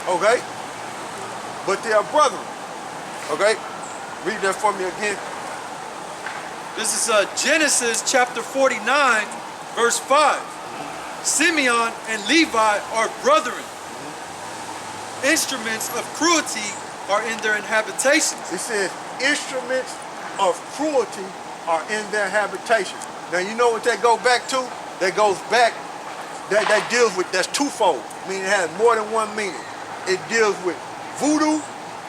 Okay? But they are brethren. Okay? Read that for me again. This is Genesis chapter 49, verse 5. Simeon and Levi are brethren. Instruments of cruelty are in their habitations. It says, instruments of cruelty are in their habitation. Now you know what that goes back to? That goes back, that deals with, that's twofold. Meaning it has more than one meaning. It deals with voodoo,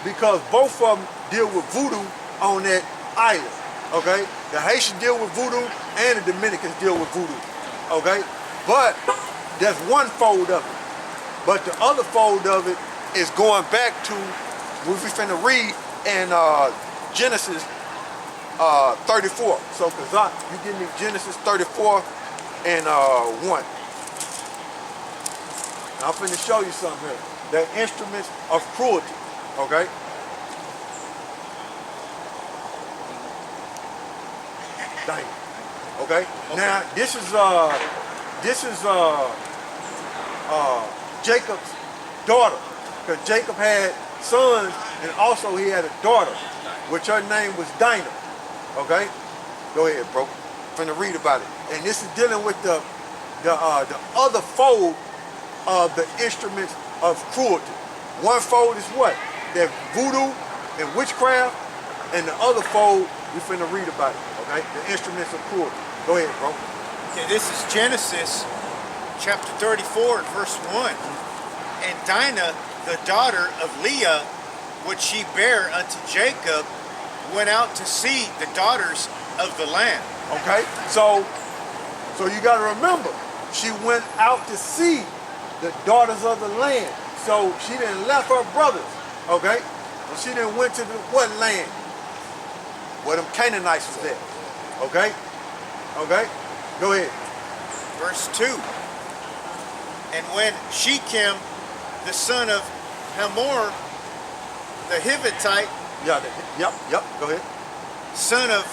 because both of them deal with voodoo on that island. Okay? The Haitians deal with voodoo and the Dominicans deal with voodoo. Okay? But there's one fold of it. But the other fold of it is going back to what we finna read in Genesis 34. So Kazak, you give me Genesis 34 and 1. Now, I'm finna show you something here. They're instruments of cruelty. Okay? Dang. Okay? Now this is Jacob's daughter. Because Jacob had sons and also he had a daughter, which her name was Dinah. Okay? Go ahead, bro. I'm finna read about it. And this is dealing with the other fold of the instruments of cruelty. One fold is what? They're voodoo and witchcraft, and the other fold we finna read about it. Okay? The instruments of cruelty. Go ahead, bro. Okay, this is Genesis chapter 34 and verse 1. And Dinah, the daughter of Leah, which she bare unto Jacob, went out to see the daughters of the land. Okay? So you gotta remember, she went out to see the daughters of the land. So she didn't left her brothers. Okay? And she didn't went to the what land? Where them Canaanites was at. Okay? Okay? Go ahead. Verse 2. And when Shechem, the son of Hamor, the Hivitite, Yep, go ahead. son of,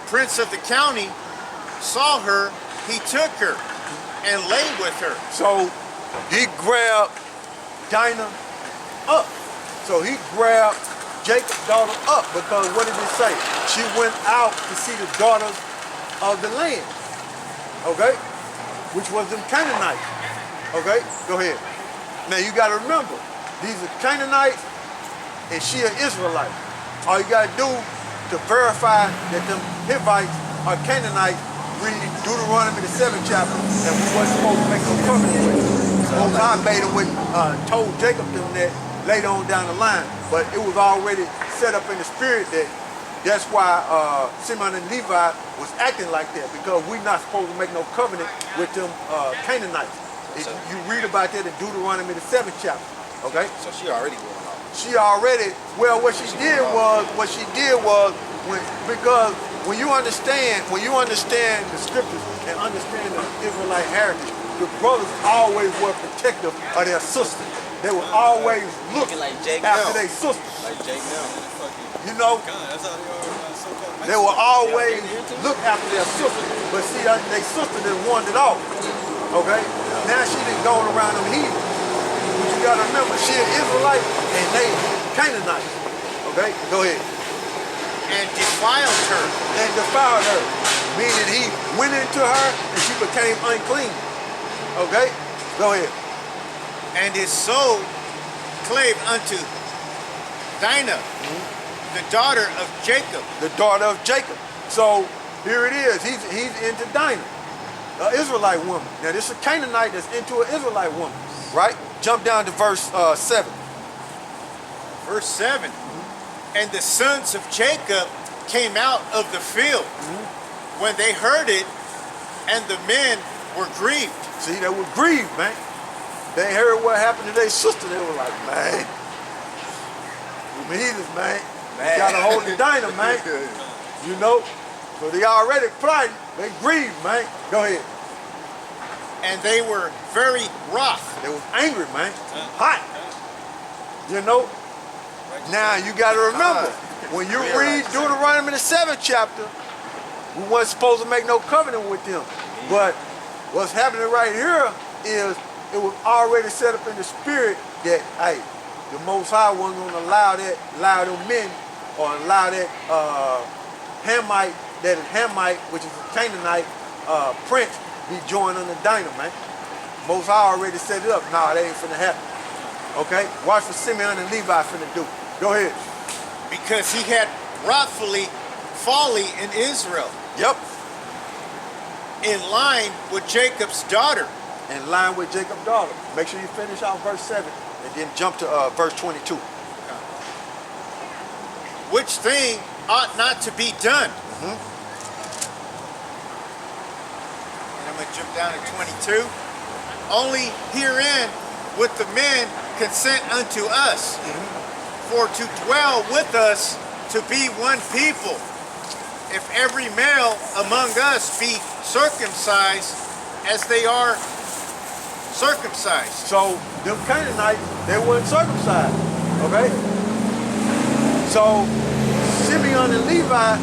prince of the county, saw her, he took her and lay with her. So he grabbed Dinah up. So he grabbed Jacob's daughter up, because what did it say? She went out to see the daughters of the land. Okay? Which was them Canaanites. Okay? Go ahead. Now you gotta remember, these are Canaanites and she an Israelite. All you gotta do to verify that them Hivites are Canaanites, read Deuteronomy the 7th chapter, and we wasn't supposed to make no covenant with them. Most High made them with, told Jacob them that later on down the line, but it was already set up in the spirit that that's why Simeon and Levi was acting like that, because we're not supposed to make no covenant with them Canaanites. You read about that in Deuteronomy the 7th chapter, okay? So she already going off. She already, well, what she did was, because when you understand the scriptures and understand the Israelite heritage, the brothers always were protective of their sisters. They would always look like after their sisters. Like Jake Mel. You know, they will always look after their sister. But see, their sister done wandered off. Okay? Now she done going around them heathens. But you gotta remember, she an Israelite and they Canaanites. Okay? Go ahead. And defiled her. And defiled her. Meaning he went into her and she became unclean. Okay? Go ahead. And his soul clave unto Dinah, the daughter of Jacob. The daughter of Jacob. So here it is. He's into Dinah, an Israelite woman. Now this is a Canaanite that's into an Israelite woman, right? Jump down to verse 7. Verse 7. And the sons of Jacob came out of the field when they heard it, and the men were grieved. See, they were grieved, man. They heard what happened to their sister. They were like, man, we heathens, man. You gotta hold the Dinah, man. You know? So they already plotting. They grieved, man. Go ahead. And they were very wroth. They was angry, man. Hot. You know? Now you gotta remember, when you read Deuteronomy the 7th chapter, we wasn't supposed to make no covenant with them. But what's happening right here is it was already set up in the spirit that, hey, the Most High wasn't going to allow them men, or allow that Hamite, which is a Canaanite prince, be joined under Dinah, man. Most High already set it up. Nah, that ain't finna happen. Okay? Watch what Simeon and Levi finna do. Go ahead. Because he had wrathfully folly in Israel, Yep. in line with Jacob's daughter. In line with Jacob's daughter. Make sure you finish out verse 7 and then jump to verse 22. Which thing ought not to be done. And I'm going to jump down to 22. Only herein with the men consent unto us, for to dwell with us to be one people. If every male among us be circumcised as they are circumcised. So them Canaanites, they weren't circumcised. Okay? So Simeon and Levi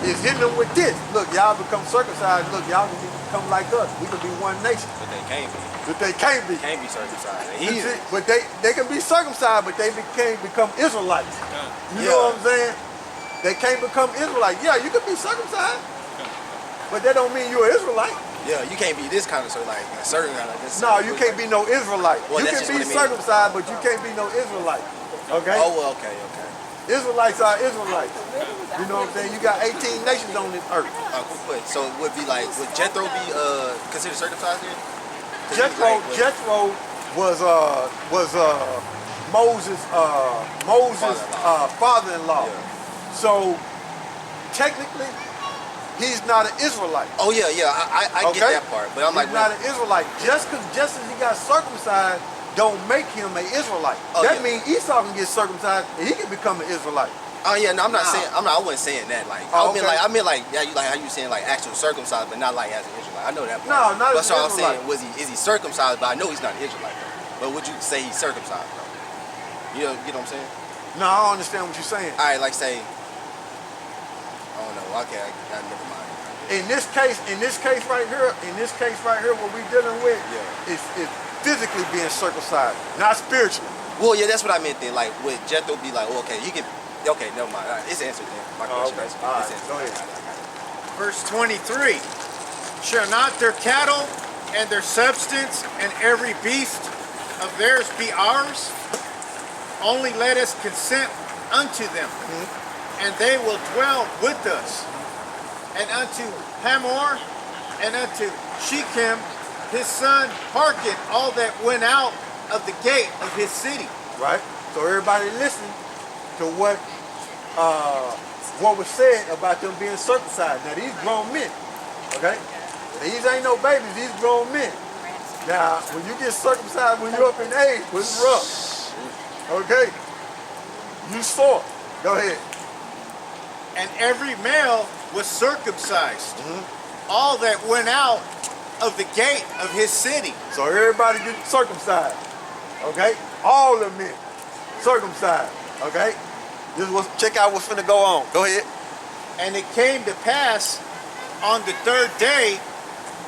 is hitting them with this. Look, y'all become circumcised. Look, y'all can become like us. We can be one nation. But they can't be. But they can't be. Can't be circumcised. You see, but they can be circumcised, but they can't become Israelites. You know what I'm saying? They can't become Israelites. Yeah, you can be circumcised, but that don't mean you're an Israelite. Yeah, you can't be this kind of like a certain kind of this. No, you can't be no Israelite. Well, You that's can just be what it means. circumcised, but you can't be no Israelite. Okay? Oh, well, okay. Israelites are Israelites. You know what I'm saying? You got 18 nations on this earth. Quick. So it would be like, would Jethro be considered circumcised then? 'Cause he was like, Jethro was Moses' father-in-law. Yeah. So technically, he's not an Israelite. Oh yeah, I get that part, but I'm he's like, not an Israelite. Just as he got circumcised, don't make him an Israelite. Oh, that yeah. means Esau can get circumcised and he can become an Israelite. oh yeah, no, I'm not Nah. saying, I wasn't saying that. Like, Oh, I meant like, yeah, you like how you saying like actual circumcised, but not like as an Israelite. I know that part. No, not but as so an I'm saying, Israelite. is he circumcised? But I know he's not an Israelite. Though. But would you say he's circumcised? Though? You know what I'm saying? No, I don't understand what you're saying. All right, like say, I don't know. Okay, I never mind. In this case right here, what we're dealing with is physically being circumcised, not spiritually. Well, yeah, that's what I meant then. Like, would Jethro be like, oh, okay, he can, okay, never mind. All right, it's answered then. My question, okay. basically. All right, It's answered. go ahead. Verse 23. Shall not their cattle and their substance and every beast of theirs be ours? Only let us consent unto them, and they will dwell with us. And unto Hamor and unto Shechem his son hearken all that went out of the gate of his city. Right? So everybody listen to what was said about them being circumcised. Now these grown men, okay? These ain't no babies, these grown men. Now, when you get circumcised when you're up in age, it's rough. Okay? You saw it. Go ahead. And every male was circumcised, all that went out of the gate of his city. So everybody get circumcised. Okay? All the men circumcised. Okay? Check out what's finna go on. Go ahead. And it came to pass on the third day,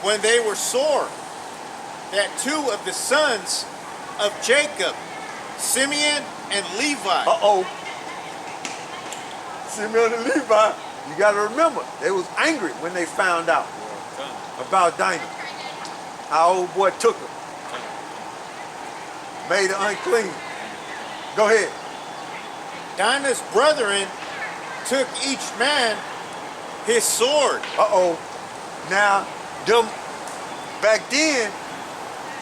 when they were sore, that two of the sons of Jacob, Simeon and Levi, Simeon and Levi, you gotta remember, they was angry when they found out about Dinah. Our old boy took her. Made her unclean. Go ahead. Dinah's brethren took each man his sword. Now, them back then,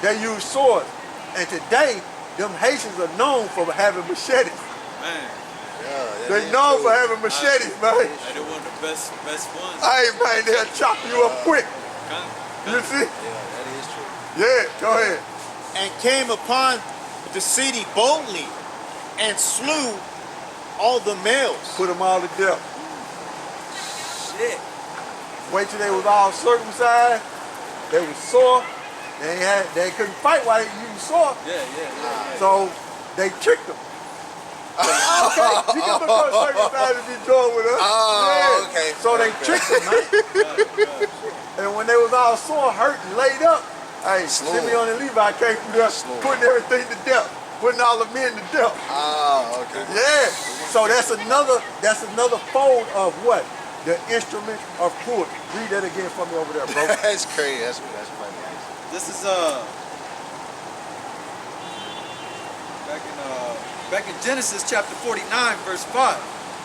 they used swords. And today, them Haitians are known for having machetes. Man, They known for having machetes, man. they're one of the best ones. Hey, man, they'll chop you up quick. You see? Yeah, that is true. Yeah, go ahead. And came upon the city boldly and slew all the males. Put them all to death. Shit. Wait till they was all circumcised. They was sore. They couldn't fight while they used sword. Yeah. So they tricked them. Okay, you can become circumcised if you join with us. Okay. So they tricked them, man. And when they was all sore, hurt, and laid up, Hey, Slow. Simeon and Levi came through there Slow. putting everything to death, putting all the men to death. Oh, okay. Yeah. So that's another fold of what? The instrument of cruelty. Read that again for me over there, bro. That's crazy. That's funny. Actually. This is back in Genesis chapter 49, verse 5.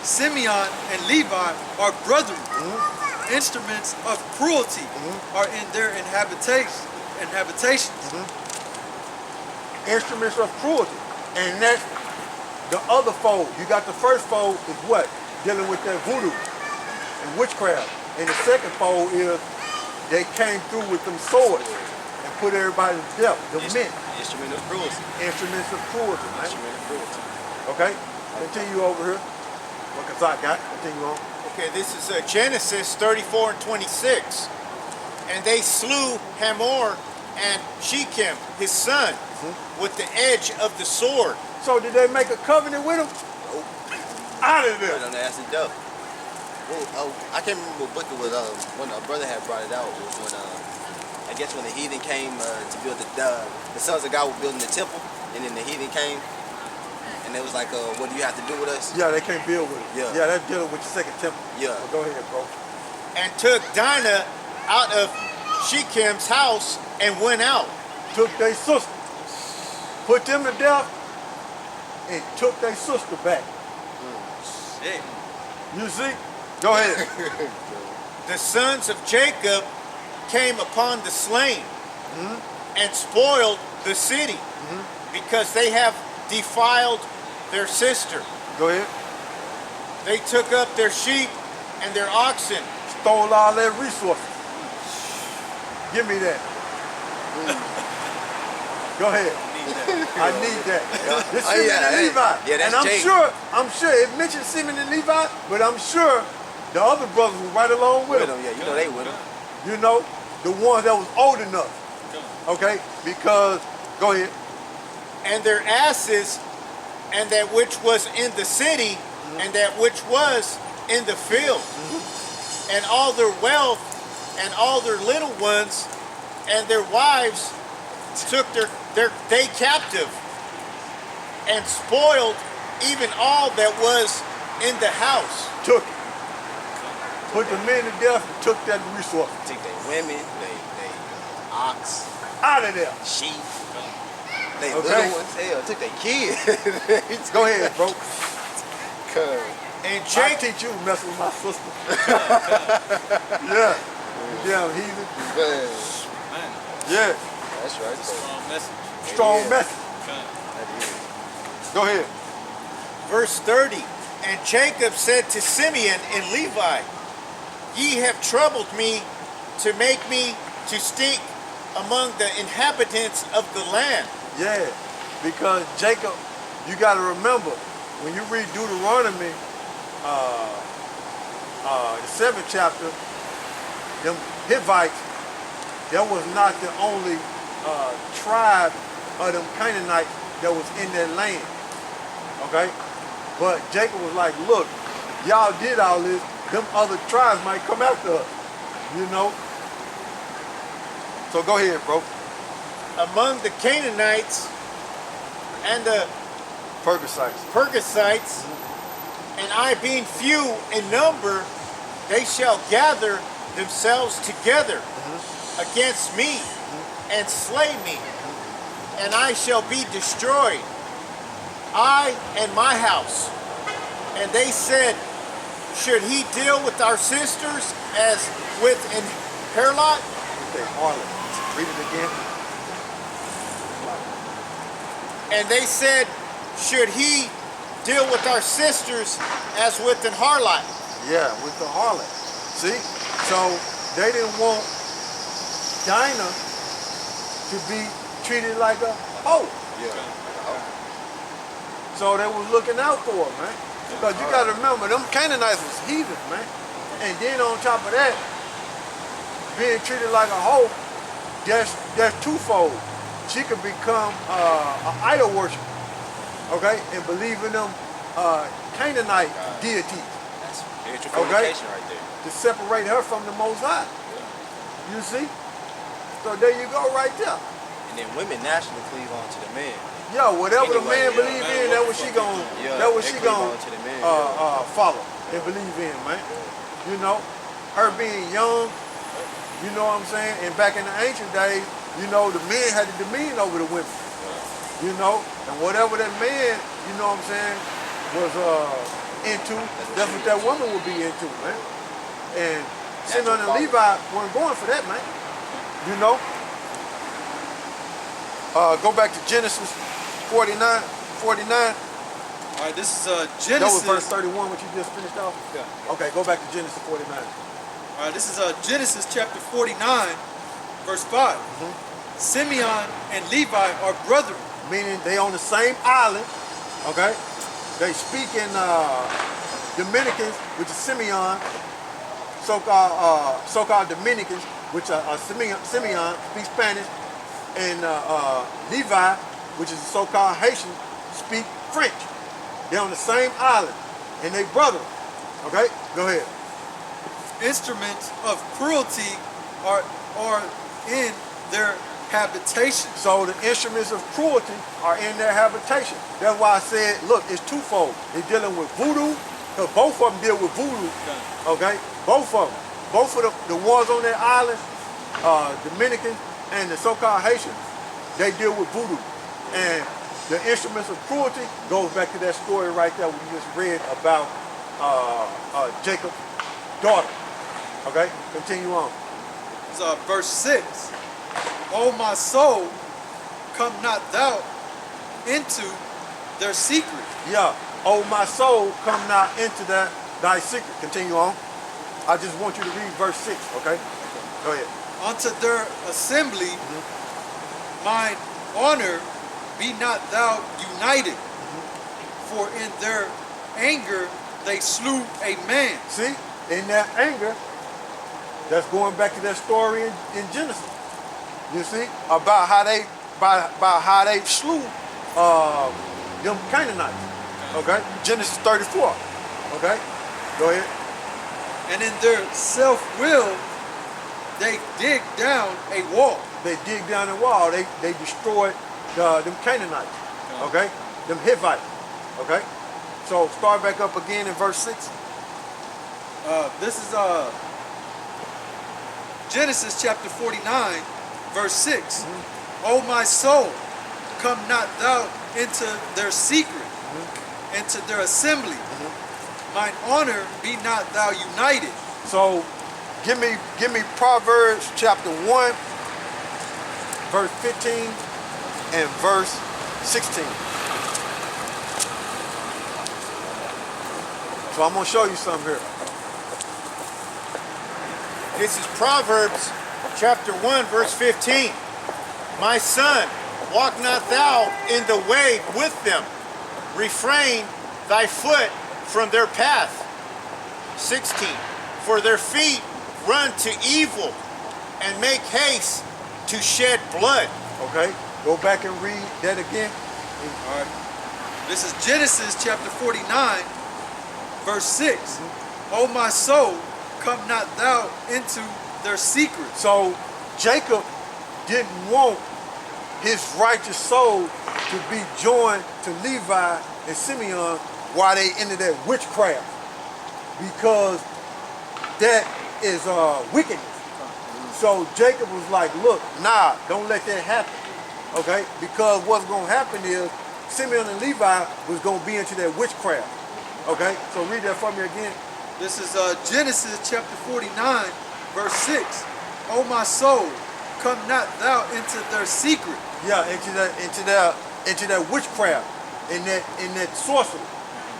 Simeon and Levi are brethren. Instruments of cruelty are in their habitations. Instruments of cruelty. And that's the other fold. You got the first fold is what? Dealing with that voodoo and witchcraft. And the second fold is they came through with them swords and put everybody to death. The men. Instrument of cruelty. Instruments of cruelty, man. Instrument of cruelty. Okay? Continue over here. What Kazak got? Continue on. Okay, this is Genesis 34 and 26. And they slew Hamor and Shechem, his son, with the edge of the sword. So did they make a covenant with him? Nope. Out of Put there. it on the acid dope. Well, I can't remember what book it was. When a brother had brought it out was when I guess when the heathen came to build the sons of God were building the temple, and then the heathen came, and it was like, what do you have to do with us? Yeah, they can't build with it. Yeah. Yeah, that's dealing with the second temple. Yeah. Well, go ahead, bro. And took Dinah out of Shechem's house and went out. Took their sister, put them to death, and took their sister back. Shit. You see? Go ahead. The sons of Jacob came upon the slain and spoiled the city because they have defiled their sister. Go ahead. They took up their sheep and their oxen. Stole all their resources. Give me that. Go ahead. I need that. This Oh, Simeon yeah, and hey. Levi. Yeah, that's and Jake. I'm sure it mentioned Simeon and Levi, but I'm sure the other brothers were right along with With them. them, yeah, you know they with them. You know, the ones that was old enough. Okay? Because, go ahead. And their asses, and that which was in the city, and that which was in the field, and all their wealth, and all their little ones, and their wives took they captive, and spoiled even all that was in the house. Took it. Put the men to death and took that resource. Take their women, they ox, Out of there. sheep, they Okay. little ones. Hell, took their kids. Go ahead, bro. And I Jacob, teach you messing with my sister. Yeah. You damn heathen. Man, Man, Yeah. that's right. strong message. Strong Yeah. message. That is. Go ahead. verse 30, and Jacob said to Simeon and Levi, ye have troubled me to make me to stink among the inhabitants of the land. Yeah. Because Jacob, you got to remember, when you read Deuteronomy, the 7th chapter, them Hivites, that was not the only tribe of them Canaanites that was in their land. Okay? But Jacob was like, look, y'all did all this, them other tribes might come after us. You know? So go ahead, bro. Among the Canaanites and the Pergasites. Pergasites, and I being few in number, they shall gather themselves together against me and slay me, and I shall be destroyed, I and my house. And they said, should he deal with our sisters as with an harlot? Okay, harlot. Read it again. And they said, should he deal with our sisters as with an harlot? Yeah, with the harlot. See? So they didn't want Dinah to be treated like a hoe. Yeah. So they was looking out for her, man. Because you gotta remember, them Canaanites was heathens, man. And then on top of that, being treated like a hoe, that's twofold. She could become an idol worshiper, okay, and believe in them Canaanite deities That's spiritual communication right there. to separate her from the Most High. You see? So there you go right there. And then women naturally cleave on to the man. Yeah, whatever the Anyway, man yeah, believe in, that's what she gon' follow and believe in, man. You know, her being young, you know what I'm saying? And back in the ancient days, you know, the men had the dominion over the women. You know, and whatever that man, you know what I'm saying, was into, that's what that woman would be into, man. And Simeon and Levi weren't going for that, man. You know? Go back to Genesis 49. All right, this is Genesis. That was verse 31, what you just finished off? Yeah. Okay, go back to Genesis 49. All right, this is Genesis chapter 49, verse 5. Simeon and Levi are brethren. Meaning they on the same island, okay? They speak in Dominicans, which is Simeon, so-called Dominicans, which are Simeon speak Spanish, and Levi, which is a so-called Haitian, speak French. They're on the same island, and they brothers. Okay, go ahead. Instruments of cruelty are in their habitation. So the instruments of cruelty are in their habitation. That's why I said, look, it's twofold. They're dealing with voodoo, because both of them deal with voodoo. Okay, both of them. Both of the ones on that island, Dominicans and the so-called Haitians, they deal with voodoo. And the instruments of cruelty goes back to that story right there we just read about Jacob's daughter. Okay, continue on. It's verse 6. O my soul, come not thou into their secret. Yeah. Oh my soul, come not into thy secret. Continue on. I just want you to read verse 6, okay? Go ahead. Unto their assembly, mine honor, be not thou united. For in their anger they slew a man. See, in that anger, that's going back to that story in Genesis. You see, about how they slew them Canaanites. Okay, Genesis 34. Okay, go ahead. And in their self-will, they dig down a wall. They dig down a wall. They destroyed them Canaanites. Okay, them Hivites. Okay, so start back up again in verse 6. This is Genesis chapter 49, verse 6. O my soul, come not thou into their secret, into their assembly. Mine honor be not thou united. So give me Proverbs chapter 1, verse 15 and verse 16. So I'm gonna show you something here. This is Proverbs chapter 1, verse 15. My son, walk not thou in the way with them. Refrain thy foot from their path. 16. For their feet run to evil and make haste to shed blood. Okay, go back and read that again. All right. This is Genesis chapter 49, verse 6. O my soul, come not thou into their secret. So Jacob didn't want his righteous soul to be joined to Levi and Simeon while they into that witchcraft, because that is wickedness. So Jacob was like, look, nah, don't let that happen. Okay, because what's gonna happen is Simeon and Levi was gonna be into that witchcraft. Okay, so read that for me again. This is Genesis chapter 49, verse 6. O my soul, come not thou into their secret. Yeah, into that witchcraft, in that sorcery.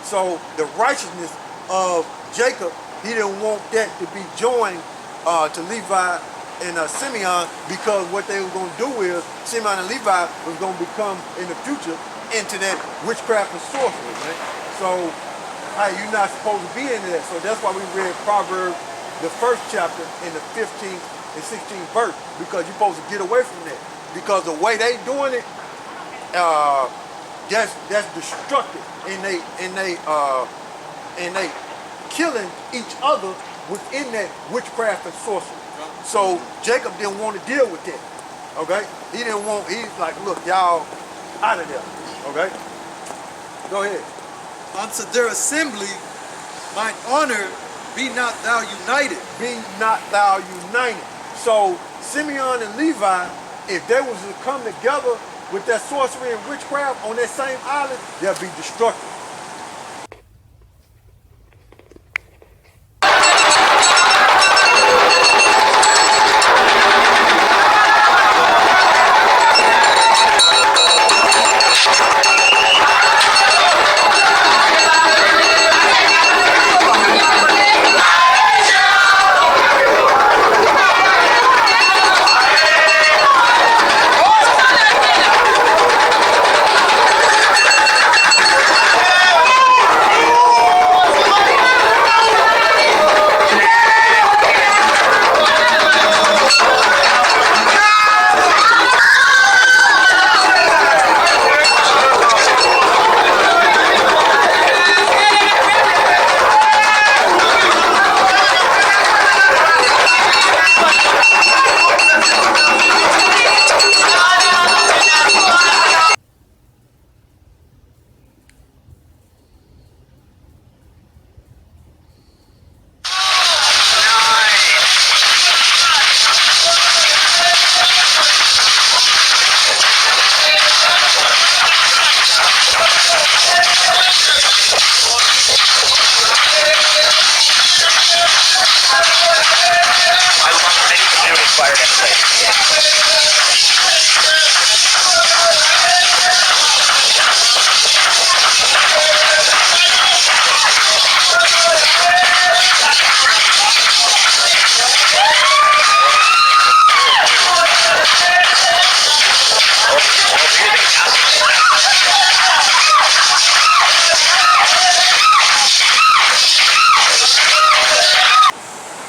So the righteousness of Jacob, he didn't want that to be joined to Levi and Simeon, because what they were going to do is Simeon and Levi was going to become in the future into that witchcraft and sorcery, right? So hey, you're not supposed to be into that. So that's why we read Proverbs, the first chapter, in the 15th and 16th verse, because you're supposed to get away from that. Because the way they doing it, that's destructive, and they killing each other within that witchcraft and sorcery. So Jacob didn't want to deal with that. Okay? He didn't want, he's like, look, y'all out of there. Okay? Go ahead. Unto their assembly, mine honor, be not thou united. Be not thou united. So Simeon and Levi, if they was to come together with that sorcery and witchcraft on that same island, they'll be destructive.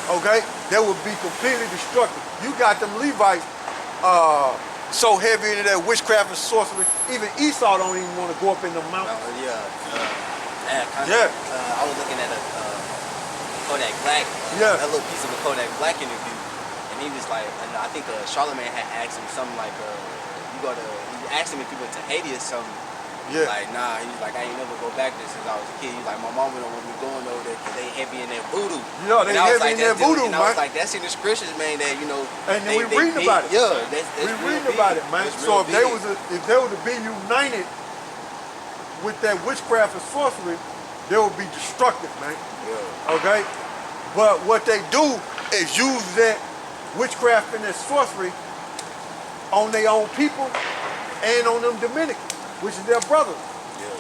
Okay? They would be completely destructive. You got them Levites so heavy into that witchcraft and sorcery, even Esau don't even want to go up in the mountains. I was looking at a Kodak Black, a little piece of a Kodak Black interview, and he was like, and I think Charlemagne had asked him something like, he asked him if he went to Haiti or something. Yeah. Like, nah, he was like, I ain't never go back there since I was a kid. He was like, my mama don't want me going over there because they heavy in that voodoo. Yeah, they heavy in that voodoo, man. And I was like, that's in the scriptures, man, that, you know. And we reading about it. Yeah, that's we reading about it, man. So if they were to be united with that witchcraft and sorcery, they would be destructive, man. Yeah. Okay? But what they do is use that witchcraft and that sorcery on their own people and on them Dominicans, which is their brothers. Yeah.